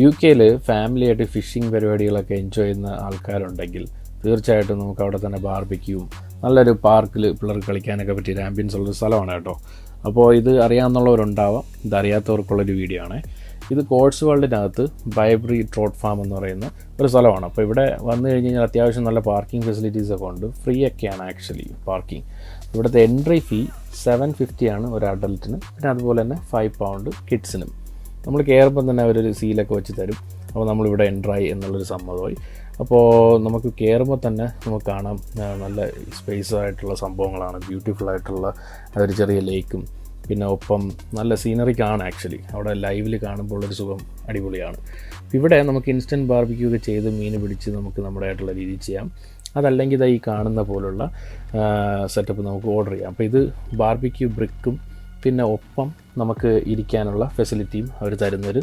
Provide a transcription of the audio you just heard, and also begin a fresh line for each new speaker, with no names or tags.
UK-യിൽ ഫാമിലിയായിട്ട് ഫിഷിംഗ് പരിപാടികളൊക്കെ എൻജോയ് ചെയ്യുന്ന ആൾക്കാരുണ്ടെങ്കിൽ തീർച്ചയായിട്ടും നമുക്ക് അവിടെ തന്നെ ബാർബിക്യൂവും നല്ലൊരു പാർക്കിൽ പിള്ളേർക്ക് കളിക്കാനൊക്കെ പറ്റിയ ആംബിയൻസ് ഉള്ളൊരു സ്ഥലമാണ് കേട്ടോ. അപ്പോൾ ഇത് അറിയാവുന്നവരുണ്ടാവാം, ഇതറിയാത്തവർക്കുള്ളൊരു വീഡിയോ ആണ്. ഇത് കോട്സ് വേൾഡിനകത്ത് ബൈബ്രി ട്രോട്ട് ഫാം എന്ന് പറയുന്ന ഒരു സ്ഥലമാണ്. അപ്പോൾ ഇവിടെ വന്നു കഴിഞ്ഞ് കഴിഞ്ഞാൽ അത്യാവശ്യം നല്ല പാർക്കിംഗ് ഫെസിലിറ്റീസൊക്കെ ഉണ്ട്. ഫ്രീ ഒക്കെയാണ് ആക്ച്വലി പാർക്കിംഗ്. ഇവിടുത്തെ എൻട്രി ഫീ 750 ആണ് ഒരു അഡൽറ്റിന്, പിന്നെ അതുപോലെ തന്നെ £5 കിഡ്സിനും. നമ്മൾ കയറുമ്പം തന്നെ അവരൊരു സീലൊക്കെ വെച്ച് തരും. അപ്പോൾ നമ്മളിവിടെ എൻട്രായി എന്നുള്ളൊരു സമ്മതമായി. അപ്പോൾ നമുക്ക് കയറുമ്പോൾ തന്നെ നമുക്ക് കാണാം നല്ല സ്പേസ് ആയിട്ടുള്ള സംഭവങ്ങളാണ്, ബ്യൂട്ടിഫുൾ ആയിട്ടുള്ള ഒരു ചെറിയ ലേക്കും, പിന്നെ ഒപ്പം നല്ല സീനറിക്കാണ് ആക്ച്വലി. അവിടെ ലൈവിൽ കാണുമ്പോൾ ഉള്ളൊരു സുഖം അടിപൊളിയാണ്. ഇവിടെ നമുക്ക് ഇൻസ്റ്റൻറ്റ് ബാർബിക്യൂ ഒക്കെ ചെയ്ത് മീൻ പിടിച്ച് നമുക്ക് നമ്മുടെ ആയിട്ടുള്ള രീതിയിൽ ചെയ്യാം. അതല്ലെങ്കിൽ ഈ കാണുന്ന പോലുള്ള സെറ്റപ്പ് നമുക്ക് ഓർഡർ ചെയ്യാം. അപ്പോൾ ഇത് ബാർബിക്യൂ ബ്രിക്കും പിന്നെ ഒപ്പം നമുക്ക് ഇരിക്കാനുള്ള ഫെസിലിറ്റിയും അവർ തരുന്നൊരു